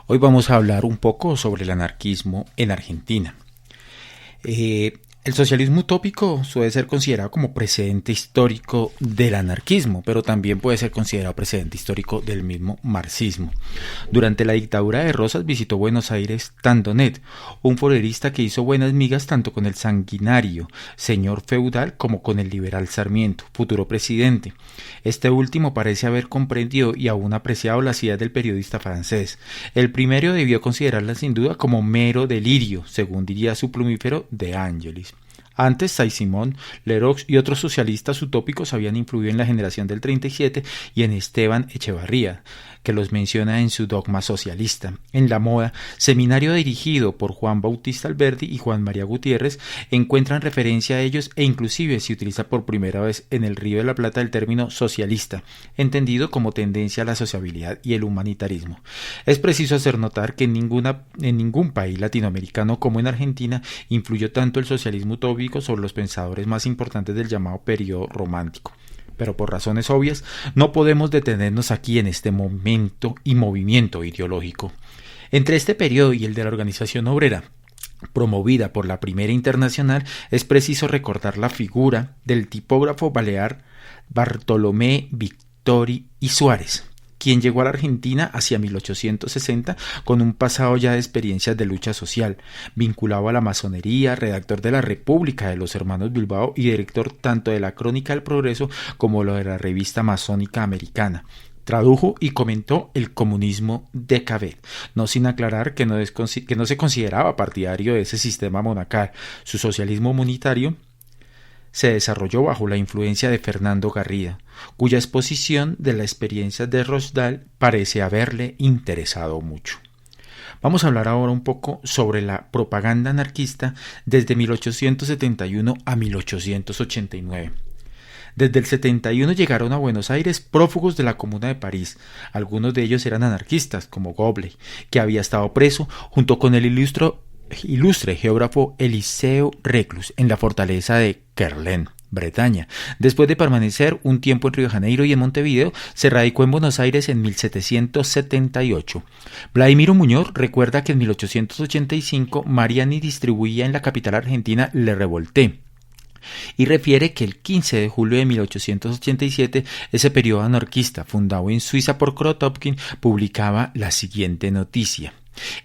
Hoy vamos a hablar un poco sobre el anarquismo en Argentina. El socialismo utópico suele ser considerado como precedente histórico del anarquismo, pero también puede ser considerado precedente histórico del mismo marxismo. Durante la dictadura de Rosas visitó Buenos Aires Tandonet, un forerista que hizo buenas migas tanto con el sanguinario señor feudal como con el liberal Sarmiento, futuro presidente. Este último parece haber comprendido y aún apreciado las ideas del periodista francés. El primero debió considerarlas sin duda como mero delirio, según diría su plumífero De Angelis. Antes, Saint-Simon, Leroux y otros socialistas utópicos habían influido en la generación del 37 y en Esteban Echevarría, que los menciona en su Dogma Socialista. En La Moda, seminario dirigido por Juan Bautista Alberdi y Juan María Gutiérrez, encuentran referencia a ellos e inclusive se utiliza por primera vez en el Río de la Plata el término socialista, entendido como tendencia a la sociabilidad y el humanitarismo. Es preciso hacer notar que en ningún país latinoamericano como en Argentina influyó tanto el socialismo utópico sobre los pensadores más importantes del llamado periodo romántico. Pero por razones obvias, no podemos detenernos aquí en este momento y movimiento ideológico. Entre este periodo y el de la organización obrera, promovida por la Primera Internacional, es preciso recordar la figura del tipógrafo balear Bartolomé Victori y Suárez, quien llegó a la Argentina hacia 1860 con un pasado ya de experiencias de lucha social, vinculado a la masonería, redactor de la República de los Hermanos Bilbao y director tanto de la Crónica del Progreso como lo de la Revista Masónica Americana. Tradujo y comentó el comunismo de Cabet, no sin aclarar que no se consideraba partidario de ese sistema monacal. Su socialismo monetario se desarrolló bajo la influencia de Fernando Garrido, cuya exposición de la experiencia de Rochdale parece haberle interesado mucho. Vamos a hablar ahora un poco sobre la propaganda anarquista desde 1871 a 1889. Desde el 71 llegaron a Buenos Aires prófugos de la Comuna de París. Algunos de ellos eran anarquistas, como Gobley, que había estado preso junto con el ilustre geógrafo Eliseo Reclus en la fortaleza de Querlén, Bretaña. Después de permanecer un tiempo en Río de Janeiro y en Montevideo, se radicó en Buenos Aires en 1778. Vladimiro Muñoz recuerda que en 1885 Mariani distribuía en la capital argentina Le Revolté, y refiere que el 15 de julio de 1887 ese periódico anarquista, fundado en Suiza por Kropotkin, publicaba la siguiente noticia: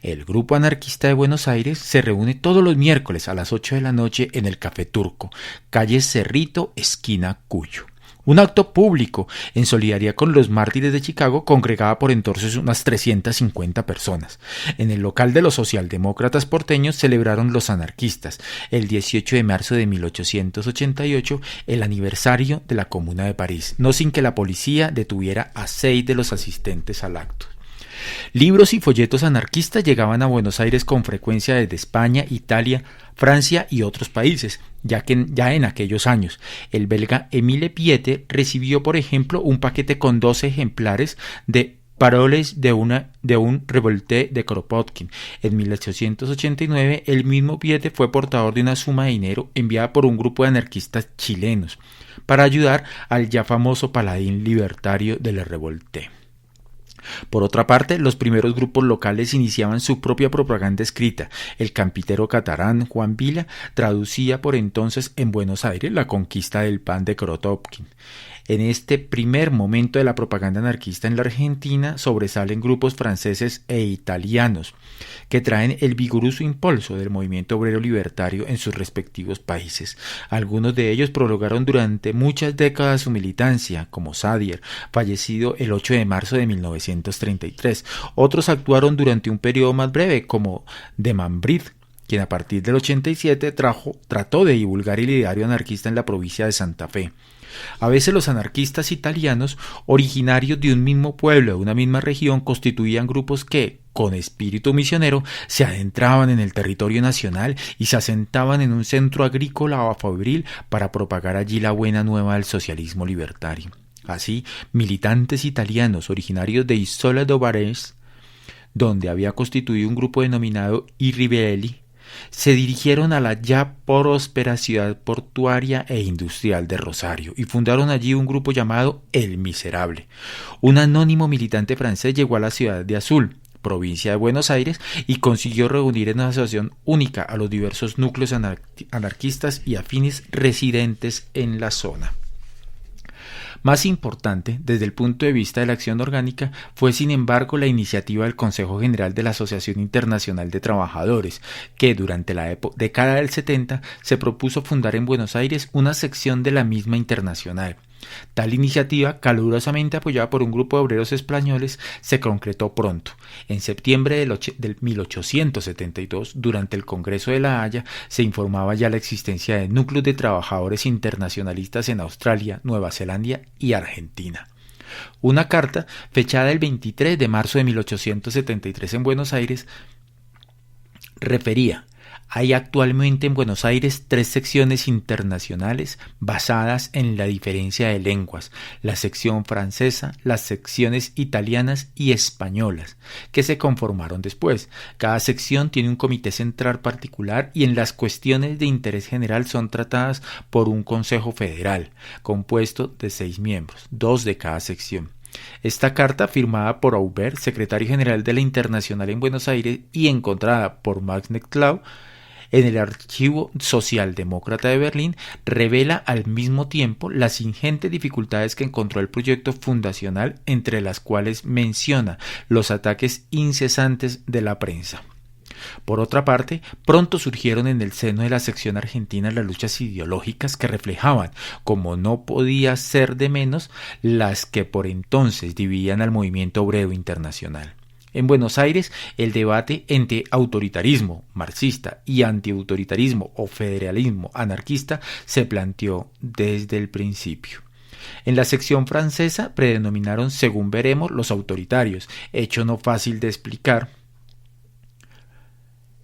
el Grupo Anarquista de Buenos Aires se reúne todos los miércoles a las 8 de la noche en el Café Turco, calle Cerrito, esquina Cuyo. Un acto público en solidaridad con los mártires de Chicago congregaba por entonces unas 350 personas. En el local de los socialdemócratas porteños celebraron los anarquistas el 18 de marzo de 1888 el aniversario de la Comuna de París, no sin que la policía detuviera a 6 de los asistentes al acto. Libros y folletos anarquistas llegaban a Buenos Aires con frecuencia desde España, Italia, Francia y otros países, ya en aquellos años. El belga Émile Pieter recibió, por ejemplo, un paquete con 12 ejemplares de Paroles de un Revolté de Kropotkin. En 1889, el mismo Pieter fue portador de una suma de dinero enviada por un grupo de anarquistas chilenos para ayudar al ya famoso paladín libertario de Le Revolté. Por otra parte, los primeros grupos locales iniciaban su propia propaganda escrita. El campitero catarán Juan Vila traducía por entonces en Buenos Aires la conquista del pan de Kropotkin. En este primer momento de la propaganda anarquista en la Argentina sobresalen grupos franceses e italianos que traen el vigoroso impulso del movimiento obrero libertario en sus respectivos países. Algunos de ellos prolongaron durante muchas décadas su militancia, como Sadier, fallecido el 8 de marzo de 1933. Otros actuaron durante un periodo más breve, como de Mambrith, quien a partir del 87 trató de divulgar el ideario anarquista en la provincia de Santa Fe. A veces los anarquistas italianos, originarios de un mismo pueblo, de una misma región, constituían grupos que, con espíritu misionero, se adentraban en el territorio nacional y se asentaban en un centro agrícola o fabril para propagar allí la buena nueva del socialismo libertario. Así, militantes italianos originarios de Isola do Varese, donde había constituido un grupo denominado I Ribelli, se dirigieron a la ya próspera ciudad portuaria e industrial de Rosario y fundaron allí un grupo llamado El Miserable. Un anónimo militante francés llegó a la ciudad de Azul provincia de Buenos Aires, y consiguió reunir en una asociación única a los diversos núcleos anarquistas y afines residentes en la zona. Más importante, desde el punto de vista de la acción orgánica, fue sin embargo la iniciativa del Consejo General de la Asociación Internacional de Trabajadores, que durante la década del 70 se propuso fundar en Buenos Aires una sección de la misma internacional. Tal iniciativa, calurosamente apoyada por un grupo de obreros españoles, se concretó pronto. En septiembre del 1872, durante el Congreso de La Haya, se informaba ya la existencia de núcleos de trabajadores internacionalistas en Australia, Nueva Zelanda y Argentina. Una carta, fechada el 23 de marzo de 1873 en Buenos Aires, refería: hay actualmente en Buenos Aires 3 secciones internacionales basadas en la diferencia de lenguas, la sección francesa, las secciones italianas y españolas, que se conformaron después. Cada sección tiene un comité central particular y en las cuestiones de interés general son tratadas por un Consejo Federal, compuesto de 6 miembros, 2 de cada sección. Esta carta, firmada por Aubert, secretario general de la Internacional en Buenos Aires, y encontrada por Max Nettlau en el Archivo Socialdemócrata de Berlín, revela al mismo tiempo las ingentes dificultades que encontró el proyecto fundacional, entre las cuales menciona los ataques incesantes de la prensa. Por otra parte, pronto surgieron en el seno de la sección argentina las luchas ideológicas que reflejaban, como no podía ser de menos, las que por entonces dividían al movimiento obrero internacional. En Buenos Aires, el debate entre autoritarismo marxista y antiautoritarismo o federalismo anarquista se planteó desde el principio. En la sección francesa predominaron, según veremos, los autoritarios, hecho no fácil de explicar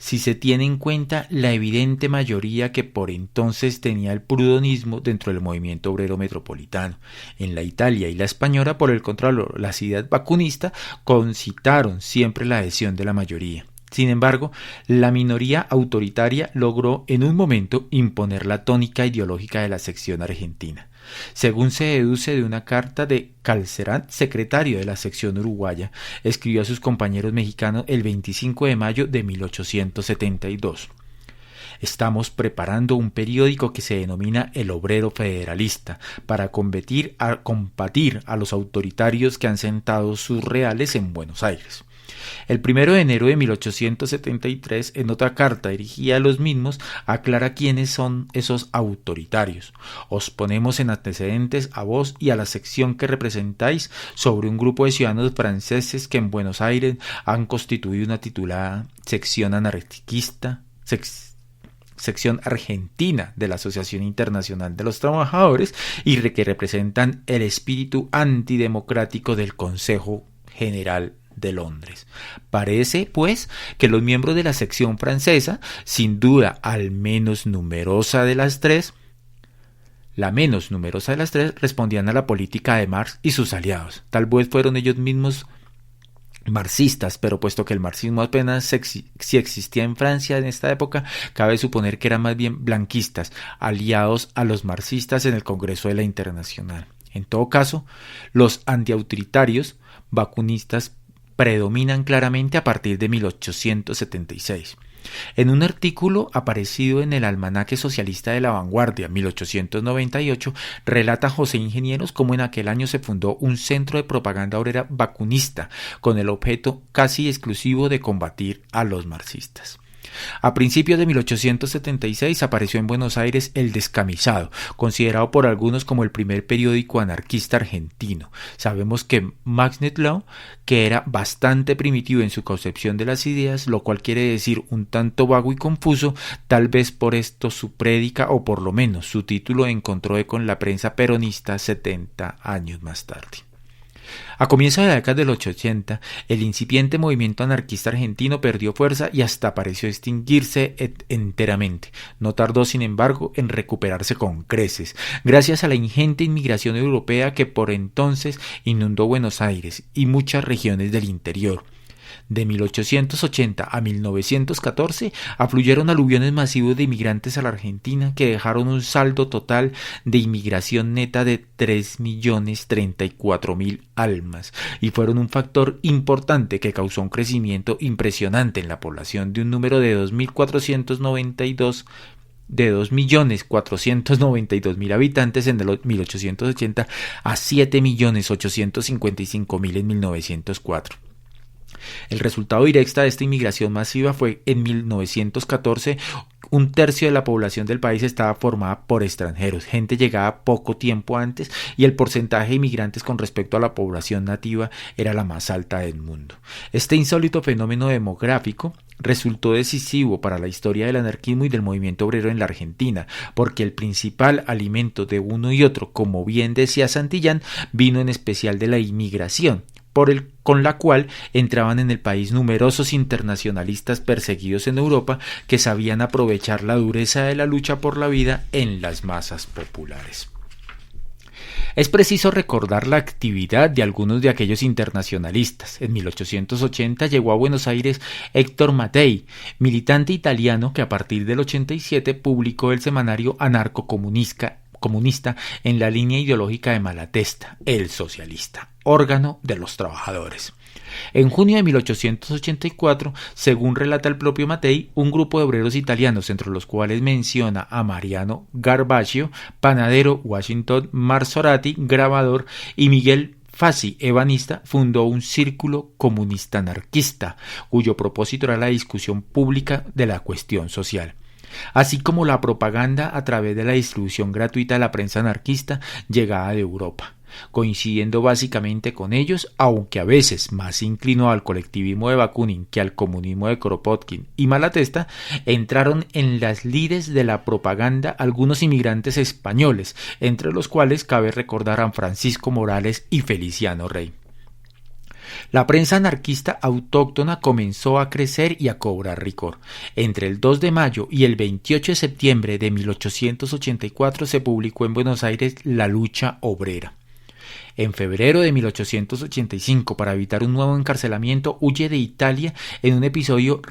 si se tiene en cuenta la evidente mayoría que por entonces tenía el prudenismo dentro del movimiento obrero metropolitano. En la Italia y la española, por el contrario, las ideas vacunistas concitaron siempre la adhesión de la mayoría. Sin embargo, la minoría autoritaria logró en un momento imponer la tónica ideológica de la sección argentina. Según se deduce de una carta de Calcerán, secretario de la sección uruguaya, escribió a sus compañeros mexicanos el 25 de mayo de 1872. Estamos preparando un periódico que se denomina El Obrero Federalista para combatir a los autoritarios que han sentado sus reales en Buenos Aires. El 1 de enero de 1873, en otra carta dirigida a los mismos, aclara quiénes son esos autoritarios. Os ponemos en antecedentes a vos y a la sección que representáis sobre un grupo de ciudadanos franceses que en Buenos Aires han constituido una titulada sección anarquista, sección argentina de la Asociación Internacional de los Trabajadores, y que representan el espíritu antidemocrático del Consejo General de Londres. Parece, pues, que los miembros de la sección francesa, sin duda al menos numerosa de las tres, respondían a la política de Marx y sus aliados. Tal vez fueron ellos mismos marxistas, pero puesto que el marxismo apenas si existía en Francia en esta época, cabe suponer que eran más bien blanquistas, aliados a los marxistas en el Congreso de la Internacional. En todo caso, los antiautoritarios vacunistas predominan claramente a partir de 1876. En un artículo aparecido en el Almanaque Socialista de la Vanguardia, 1898, relata José Ingenieros cómo en aquel año se fundó un centro de propaganda obrera vacunista, con el objeto casi exclusivo de combatir a los marxistas. A principios de 1876 apareció en Buenos Aires El Descamisado, considerado por algunos como el primer periódico anarquista argentino. Sabemos que Max Nettlau, que era bastante primitivo en su concepción de las ideas, lo cual quiere decir un tanto vago y confuso, tal vez por esto su prédica, o por lo menos su título, encontró eco con la prensa peronista 70 años más tarde. A comienzos de la década de los 80, el incipiente movimiento anarquista argentino perdió fuerza y hasta pareció extinguirse enteramente. No tardó, sin embargo, en recuperarse con creces, gracias a la ingente inmigración europea que por entonces inundó Buenos Aires y muchas regiones del interior. De 1880 a 1914 afluyeron aluviones masivos de inmigrantes a la Argentina que dejaron un saldo total de inmigración neta de 3.034.000 almas y fueron un factor importante que causó un crecimiento impresionante en la población de un número de 2.492.000 habitantes en el 1880 a 7.855.000 en 1904. El resultado directo de esta inmigración masiva fue en 1914 un tercio de la población del país estaba formada por extranjeros, gente llegada poco tiempo antes y el porcentaje de inmigrantes con respecto a la población nativa era la más alta del mundo. Este insólito fenómeno demográfico resultó decisivo para la historia del anarquismo y del movimiento obrero en la Argentina, porque el principal alimento de uno y otro, como bien decía Santillán, vino en especial de la inmigración, con la cual entraban en el país numerosos internacionalistas perseguidos en Europa que sabían aprovechar la dureza de la lucha por la vida en las masas populares. Es preciso recordar la actividad de algunos de aquellos internacionalistas. En 1880 llegó a Buenos Aires Héctor Mattei, militante italiano que a partir del 87 publicó el semanario anarcocomunista en la línea ideológica de Malatesta, el socialista, órgano de los trabajadores. En junio de 1884, según relata el propio Mattei, un grupo de obreros italianos, entre los cuales menciona a Mariano Garbaccio, panadero, Washington Marzorati, grabador, y Miguel Fassi, ebanista, fundó un círculo comunista anarquista, cuyo propósito era la discusión pública de la cuestión social, así como la propaganda a través de la distribución gratuita de la prensa anarquista llegada de Europa. Coincidiendo básicamente con ellos, aunque a veces más inclinó al colectivismo de Bakunin que al comunismo de Kropotkin y Malatesta, entraron en las lides de la propaganda algunos inmigrantes españoles, entre los cuales cabe recordar a Francisco Morales y Feliciano Rey. La prensa anarquista autóctona comenzó a crecer y a cobrar rigor. Entre el 2 de mayo y el 28 de septiembre de 1884 se publicó en Buenos Aires La Lucha Obrera. En febrero de 1885, para evitar un nuevo encarcelamiento, huye de Italia en un episodio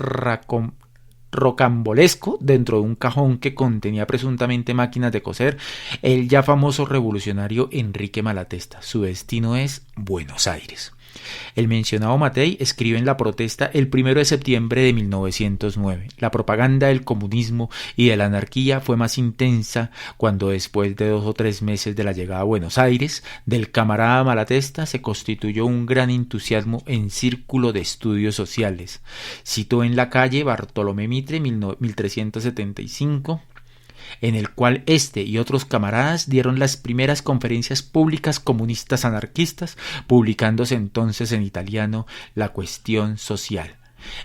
rocambolesco dentro de un cajón que contenía presuntamente máquinas de coser, el ya famoso revolucionario Enrique Malatesta. Su destino es Buenos Aires. El mencionado Mattei escribe en La Protesta el 1 de septiembre de 1909. La propaganda del comunismo y de la anarquía fue más intensa cuando, después de 2 o 3 meses de la llegada a Buenos Aires, del camarada Malatesta se constituyó un gran entusiasmo en círculo de estudios sociales. Citó en la calle Bartolomé Mitre 1375, en el cual este y otros camaradas dieron las primeras conferencias públicas comunistas anarquistas, publicándose entonces en italiano La Cuestión Social.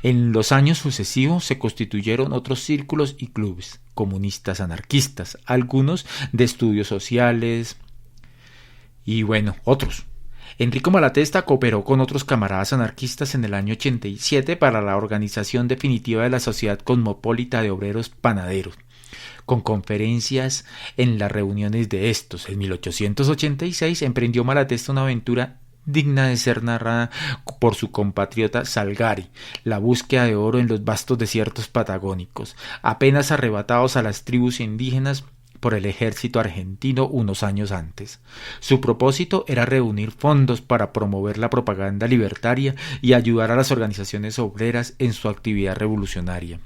En los años sucesivos se constituyeron otros círculos y clubes comunistas anarquistas, algunos de estudios sociales y otros. Enrico Malatesta cooperó con otros camaradas anarquistas en el año 87 para la organización definitiva de la Sociedad Cosmopolita de Obreros Panaderos, con conferencias en las reuniones de estos. En 1886 emprendió Malatesta una aventura digna de ser narrada por su compatriota Salgari, la búsqueda de oro en los vastos desiertos patagónicos, apenas arrebatados a las tribus indígenas por el ejército argentino unos años antes. Su propósito era reunir fondos para promover la propaganda libertaria y ayudar a las organizaciones obreras en su actividad revolucionaria.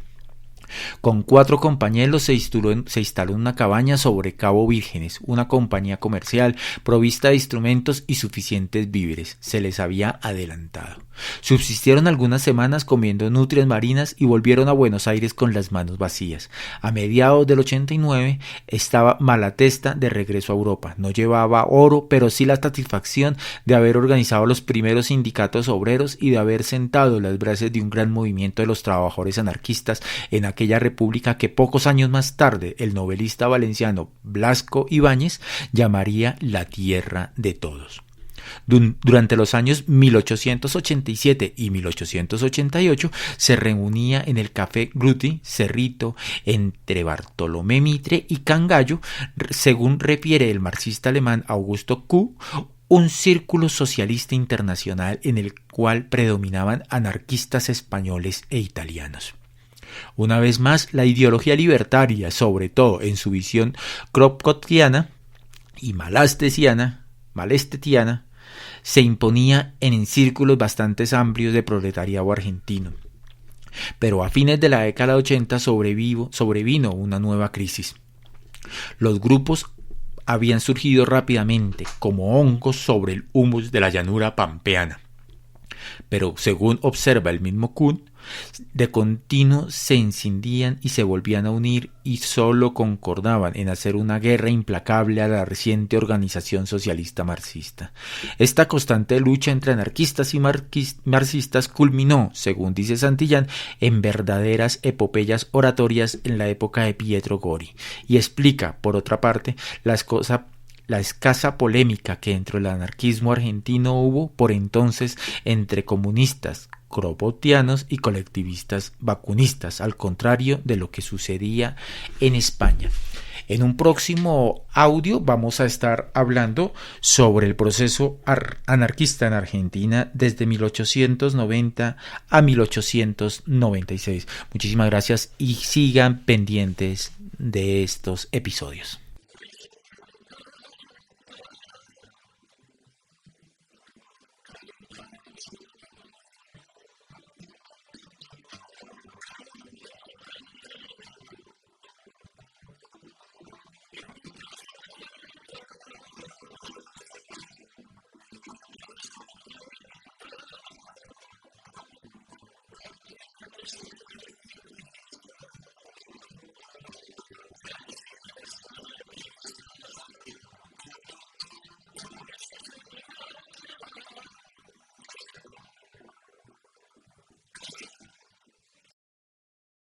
Con 4 compañeros se instaló en una cabaña sobre Cabo Vírgenes, una compañía comercial provista de instrumentos y suficientes víveres. Se les había adelantado. Subsistieron algunas semanas comiendo nutrias marinas y volvieron a Buenos Aires con las manos vacías. A mediados del 89 estaba Malatesta de regreso a Europa. No llevaba oro, pero sí la satisfacción de haber organizado los primeros sindicatos obreros y de haber sentado las bases de un gran movimiento de los trabajadores anarquistas en aquella república que pocos años más tarde el novelista valenciano Blasco Ibáñez llamaría la tierra de todos. Durante los años 1887 y 1888 se reunía en el Café Grutti, Cerrito, entre Bartolomé Mitre y Cangallo, según refiere el marxista alemán Augusto Q., un círculo socialista internacional en el cual predominaban anarquistas españoles e italianos. Una vez más, la ideología libertaria, sobre todo en su visión kropotkiana y malestetiana, se imponía en círculos bastante amplios de proletariado argentino. Pero a fines de la década de 80 sobrevino una nueva crisis. Los grupos habían surgido rápidamente como hongos sobre el humus de la llanura pampeana. Pero según observa el mismo Kuhn, de continuo se encendían y se volvían a unir y solo concordaban en hacer una guerra implacable a la reciente organización socialista marxista. Esta constante lucha entre anarquistas y marxistas culminó, según dice Santillán, en verdaderas epopeyas oratorias en la época de Pietro Gori, y explica, por otra parte, la escasa polémica que dentro del anarquismo argentino hubo por entonces entre comunistas, kropotianos y colectivistas vacunistas, al contrario de lo que sucedía en España. En un próximo audio vamos a estar hablando sobre el proceso anarquista en Argentina desde 1890 a 1896. Muchísimas gracias y sigan pendientes de estos episodios.